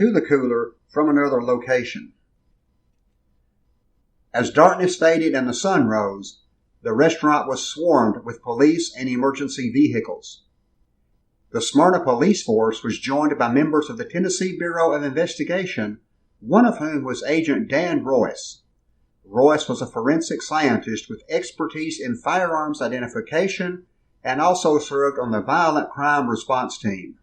to the cooler from another location. As darkness faded and the sun rose, the restaurant was swarmed with police and emergency vehicles. The Smyrna police force was joined by members of the Tennessee Bureau of Investigation, one of whom was Agent Dan Royce. Royce was a forensic scientist with expertise in firearms identification and also served on the violent crime response team.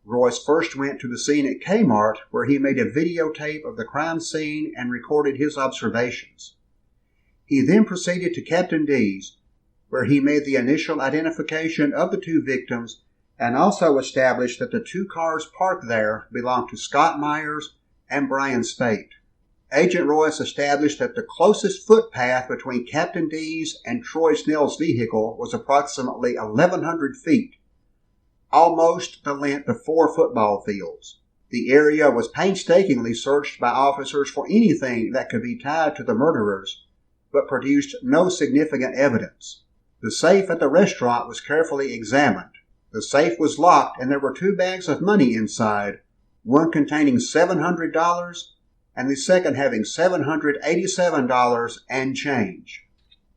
Royce first went to the scene at Kmart, where he made a videotape of the crime scene and recorded his observations. He then proceeded to Captain D's, where he made the initial identification of the two victims and also established that the two cars parked there belonged to Scott Myers and Brian Spate. Agent Royce established that the closest footpath between Captain D's and Troy Snell's vehicle was approximately 1,100 feet, almost the length of 4 football fields. The area was painstakingly searched by officers for anything that could be tied to the murderers, but produced no significant evidence. The safe at the restaurant was carefully examined. The safe was locked and there were 2 bags of money inside, one containing $700 and the second having $787 and change.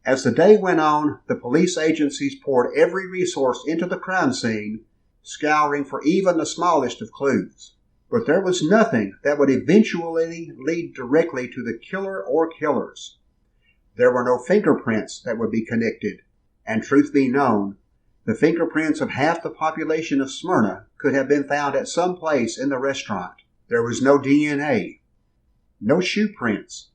As the day went on, the police agencies poured every resource into the crime scene, scouring for even the smallest of clues. But there was nothing that would eventually lead directly to the killer or killers. There were no fingerprints that would be connected, and truth be known, the fingerprints of half the population of Smyrna could have been found at some place in the restaurant. There was no DNA, no shoe prints.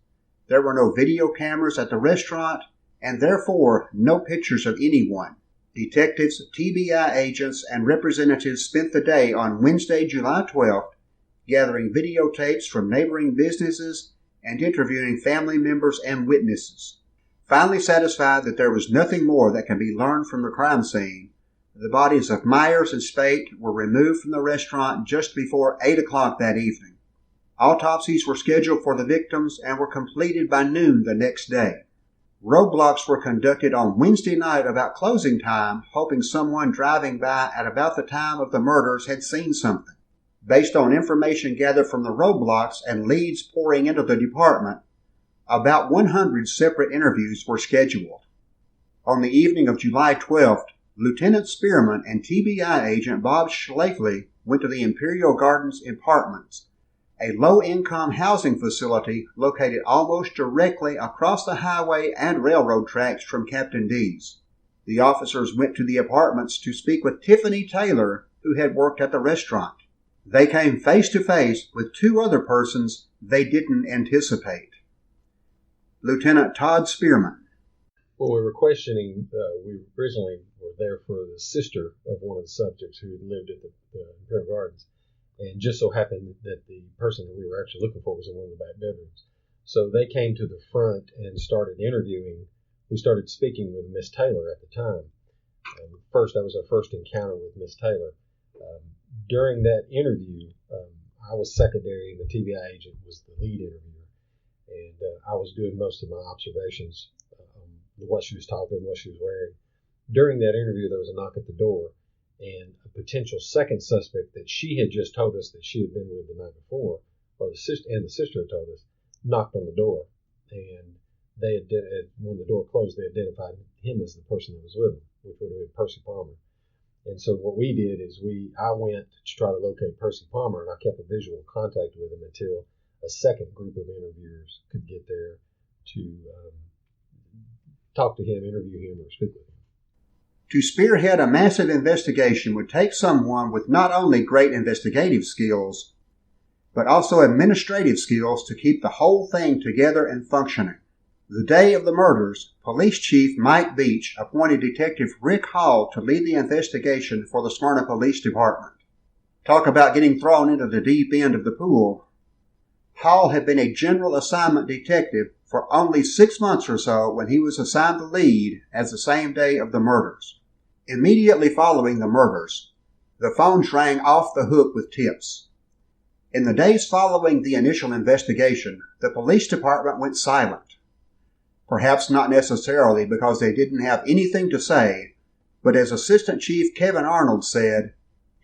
There were no video cameras at the restaurant, and therefore no pictures of anyone. Detectives, TBI agents, and representatives spent the day on Wednesday, July 12th, gathering videotapes from neighboring businesses and interviewing family members and witnesses. Finally satisfied that there was nothing more that can be learned from the crime scene, the bodies of Myers and Spate were removed from the restaurant just before 8 o'clock that evening. Autopsies were scheduled for the victims and were completed by noon the next day. Roadblocks were conducted on Wednesday night about closing time, hoping someone driving by at about the time of the murders had seen something. Based on information gathered from the roadblocks and leads pouring into the department, about 100 separate interviews were scheduled. On the evening of July 12th, Lieutenant Spearman and TBI agent Bob Schlafly went to the Imperial Gardens Apartments, a low-income housing facility located almost directly across the highway and railroad tracks from Captain D's. The officers went to the apartments to speak with Tiffany Taylor, who had worked at the restaurant. They came face to face with 2 other persons they didn't anticipate. Lieutenant Todd Spearman. Well, we were questioning, we originally were there for the sister of one of the subjects who had lived at the Imperial Gardens. And just so happened that the person that we were actually looking for was in one of the back bedrooms. So they came to the front and started interviewing. We started speaking with Miss Taylor at the time. That was our first encounter with Miss Taylor. During that interview, I was secondary and the TBI agent was the lead interviewer. And I was doing most of my observations on what she was talking and what she was wearing. During that interview, there was a knock at the door. And a potential second suspect that she had just told us that she had been with the night before, or the sister had told us, knocked on the door. And when the door closed, they identified him as the person that was with him, which would have been Percy Palmer. And so what we did is I went to try to locate Percy Palmer, and I kept a visual contact with him until a second group of interviewers could get there to talk to him, interview him, or speak with him. To spearhead a massive investigation would take someone with not only great investigative skills, but also administrative skills to keep the whole thing together and functioning. The day of the murders, Police Chief Mike Beach appointed Detective Rick Hall to lead the investigation for the Smyrna Police Department. Talk about getting thrown into the deep end of the pool. Hall had been a general assignment detective for only 6 months or so when he was assigned the lead as the same day of the murders. Immediately following the murders, the phones rang off the hook with tips. In the days following the initial investigation, the police department went silent. Perhaps not necessarily because they didn't have anything to say, but as Assistant Chief Kevin Arnold said,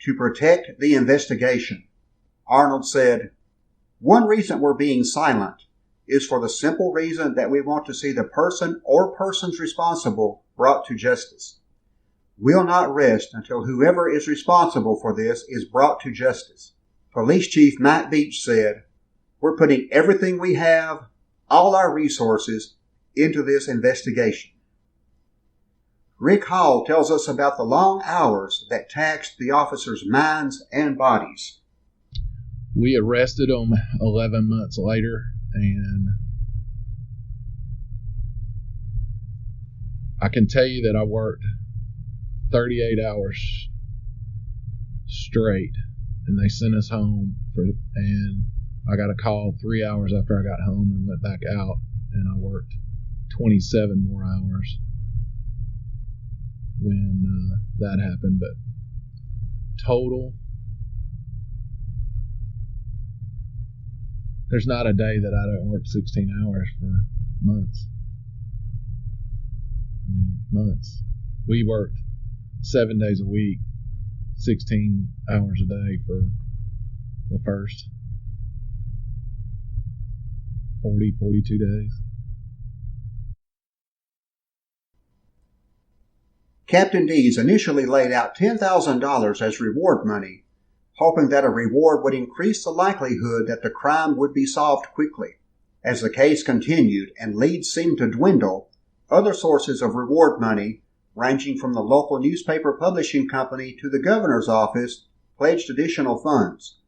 to protect the investigation. Arnold said, One reason we're being silent is for the simple reason that we want to see the person or persons responsible brought to justice. We'll not rest until whoever is responsible for this is brought to justice. Police Chief Mike Beach said, "We're putting everything we have, all our resources, into this investigation." Rick Hall tells us about the long hours that taxed the officers' minds and bodies. We arrested them 11 months later, and I can tell you that I worked 38 hours straight, and they sent us home and I got a call 3 hours after I got home and went back out, and I worked 27 more hours when that happened. But total, there's not a day that I don't work 16 hours for months. Months. We worked 7 days a week, 16 hours a day for the first 42 days. Captain Dees initially laid out $10,000 as reward money, hoping that a reward would increase the likelihood that the crime would be solved quickly. As the case continued and leads seemed to dwindle, other sources of reward money, ranging from the local newspaper publishing company to the governor's office, pledged additional funds.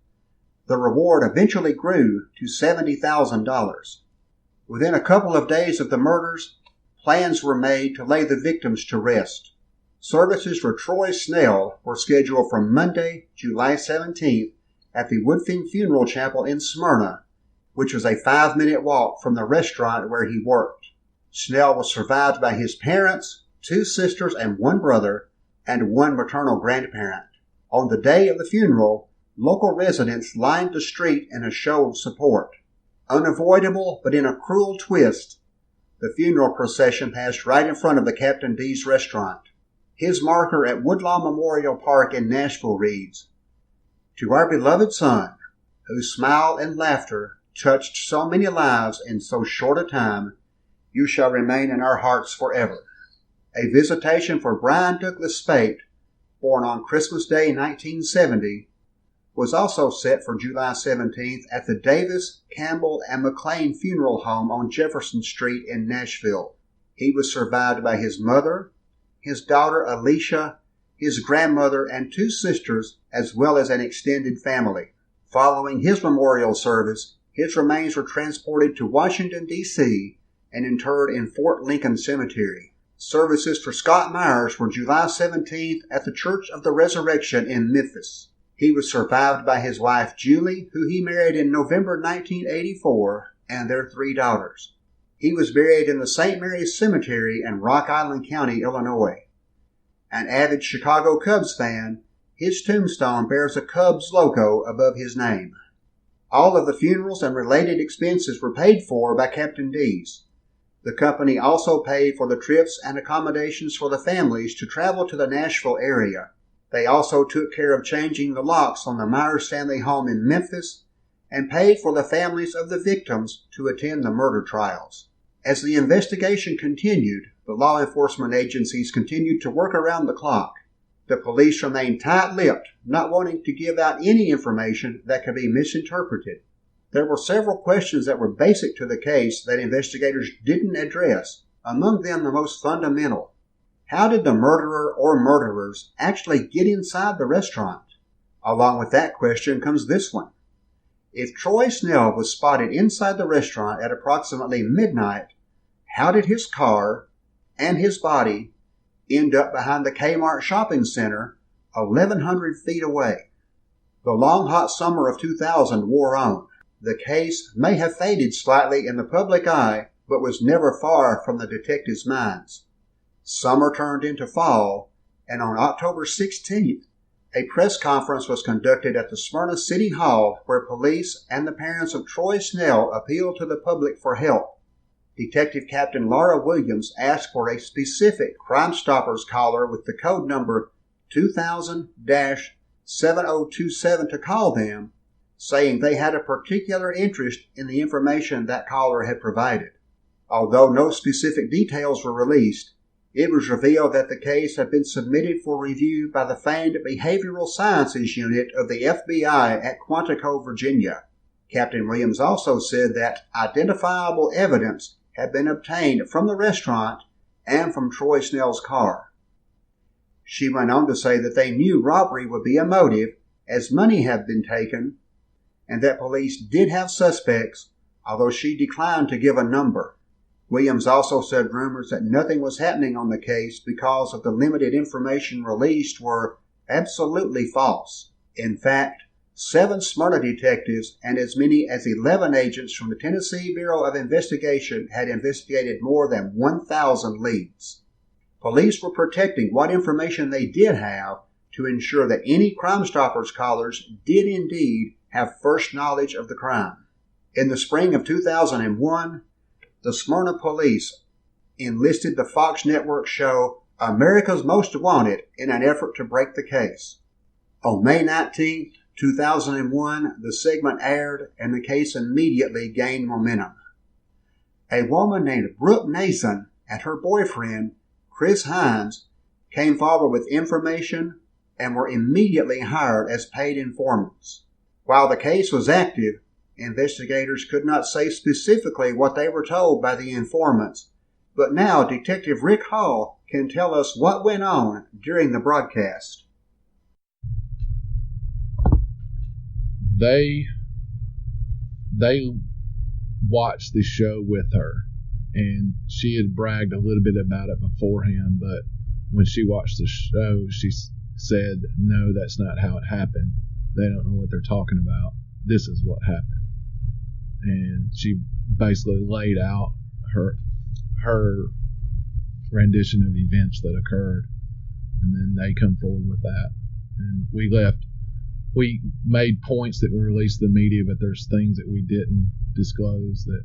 The reward eventually grew to $70,000. Within a couple of days of the murders, plans were made to lay the victims to rest. Services for Troy Snell were scheduled for Monday, July 17th at the Woodfin Funeral Chapel in Smyrna, which was a 5-minute walk from the restaurant where he worked. Snell was survived by his parents, 2 sisters and 1 brother, and 1 maternal grandparent. On the day of the funeral, local residents lined the street in a show of support. Unavoidable, but in a cruel twist, the funeral procession passed right in front of the Captain D's restaurant. His marker at Woodlawn Memorial Park in Nashville reads, "To our beloved son, whose smile and laughter touched so many lives in so short a time, you shall remain in our hearts forever." A visitation for Brian Douglas Spate, born on Christmas Day 1970, was also set for July 17th at the Davis, Campbell, and McLean Funeral Home on Jefferson Street in Nashville. He was survived by his mother, his daughter Alicia, his grandmother, and 2 sisters, as well as an extended family. Following his memorial service, his remains were transported to Washington, D.C., and interred in Fort Lincoln Cemetery. Services for Scott Myers were July 17th at the Church of the Resurrection in Memphis. He was survived by his wife Julie, who he married in November 1984, and their 3 daughters. He was buried in the St. Mary's Cemetery in Rock Island County, Illinois. An avid Chicago Cubs fan, his tombstone bears a Cubs logo above his name. All of the funerals and related expenses were paid for by Captain Dees. The company also paid for the trips and accommodations for the families to travel to the Nashville area. They also took care of changing the locks on the Myers family home in Memphis and paid for the families of the victims to attend the murder trials. As the investigation continued, the law enforcement agencies continued to work around the clock. The police remained tight-lipped, not wanting to give out any information that could be misinterpreted. There were several questions that were basic to the case that investigators didn't address, among them the most fundamental. How did the murderer or murderers actually get inside the restaurant? Along with that question comes this one. If Troy Snell was spotted inside the restaurant at approximately midnight, how did his car and his body end up behind the Kmart shopping center 1,100 feet away? The long hot summer of 2000 wore on. The case may have faded slightly in the public eye, but was never far from the detectives' minds. Summer turned into fall, and on October 16th, a press conference was conducted at the Smyrna City Hall where police and the parents of Troy Snell appealed to the public for help. Detective Captain Laura Williams asked for a specific Crime Stoppers caller with the code number 2000-7027 to call them saying they had a particular interest in the information that caller had provided. Although no specific details were released, it was revealed that the case had been submitted for review by the famed Behavioral Sciences Unit of the FBI at Quantico, Virginia. Captain Williams also said that identifiable evidence had been obtained from the restaurant and from Troy Snell's car. She went on to say that they knew robbery would be a motive as money had been taken and that police did have suspects, although she declined to give a number. Williams also said rumors that nothing was happening on the case because of the limited information released were absolutely false. In fact, 7 Smyrna detectives and as many as 11 agents from the Tennessee Bureau of Investigation had investigated more than 1,000 leads. Police were protecting what information they did have to ensure that any Crime Stoppers callers did indeed have first knowledge of the crime. In the spring of 2001, the Smyrna police enlisted the Fox network show America's Most Wanted in an effort to break the case. On May 19, 2001, the segment aired and the case immediately gained momentum. A woman named Brooke Nason and her boyfriend, Chris Hines, came forward with information and were immediately hired as paid informants. While the case was active, investigators could not say specifically what they were told by the informants, but now Detective Rick Hall can tell us what went on during the broadcast. They watched the show with her, and she had bragged a little bit about it beforehand, but when she watched the show, she said, no, that's not how it happened. They don't know what they're talking about. This is what happened. And she basically laid out her rendition of events that occurred, and then they come forward with that. And we made points that we released to the media, but there's things that we didn't disclose that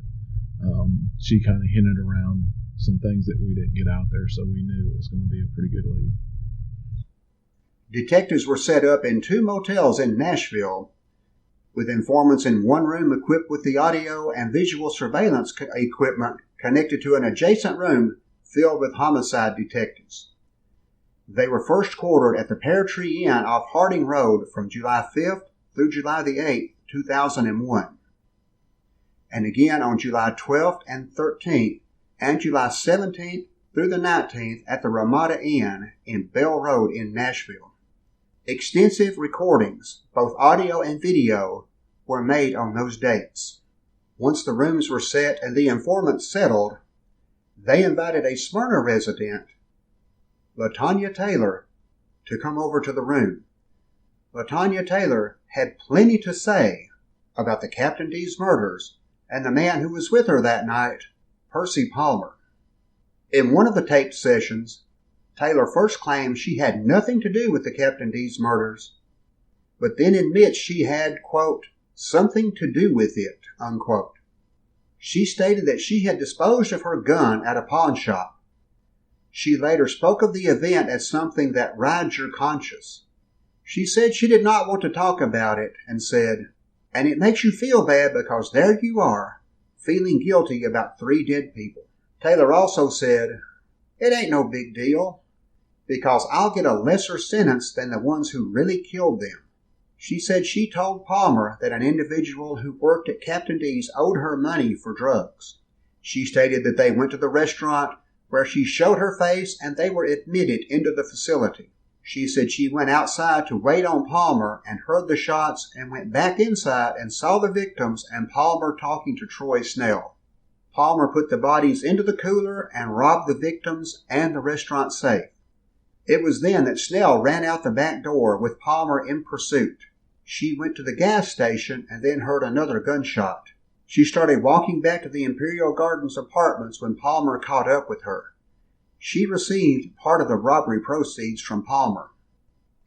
she kind of hinted around some things that we didn't get out there, so we knew it was going to be a pretty good lead. Detectives were set up in 2 motels in Nashville, with informants in one room equipped with the audio and visual surveillance equipment connected to an adjacent room filled with homicide detectives. They were first quartered at the Pear Tree Inn off Harding Road from July 5th through July the 8th, 2001, and again on July 12th and 13th and July 17th through the 19th at the Ramada Inn in Bell Road in Nashville. Extensive recordings, both audio and video, were made on those dates. Once the rooms were set and the informants settled, they invited a Smyrna resident, LaTanya Taylor, to come over to the room. LaTanya Taylor had plenty to say about the Captain D's murders and the man who was with her that night, Percy Palmer. In one of the taped sessions, Taylor first claimed she had nothing to do with the Captain D's murders, but then admits she had, quote, something to do with it, unquote. She stated that she had disposed of her gun at a pawn shop. She later spoke of the event as something that rides your conscience. She said she did not want to talk about it and said, and it makes you feel bad because there you are, feeling guilty about 3 dead people. Taylor also said, it ain't no big deal, because I'll get a lesser sentence than the ones who really killed them. She said she told Palmer that an individual who worked at Captain D's owed her money for drugs. She stated that they went to the restaurant where she showed her face and they were admitted into the facility. She said she went outside to wait on Palmer and heard the shots and went back inside and saw the victims and Palmer talking to Troy Snell. Palmer put the bodies into the cooler and robbed the victims and the restaurant safe. It was then that Snell ran out the back door with Palmer in pursuit. She went to the gas station and then heard another gunshot. She started walking back to the Imperial Gardens apartments when Palmer caught up with her. She received part of the robbery proceeds from Palmer.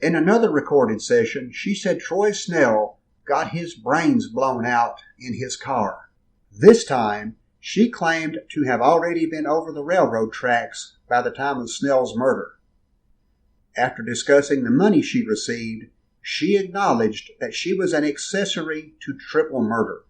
In another recorded session, she said Troy Snell got his brains blown out in his car. This time, she claimed to have already been over the railroad tracks by the time of Snell's murder. After discussing the money she received, she acknowledged that she was an accessory to triple murder.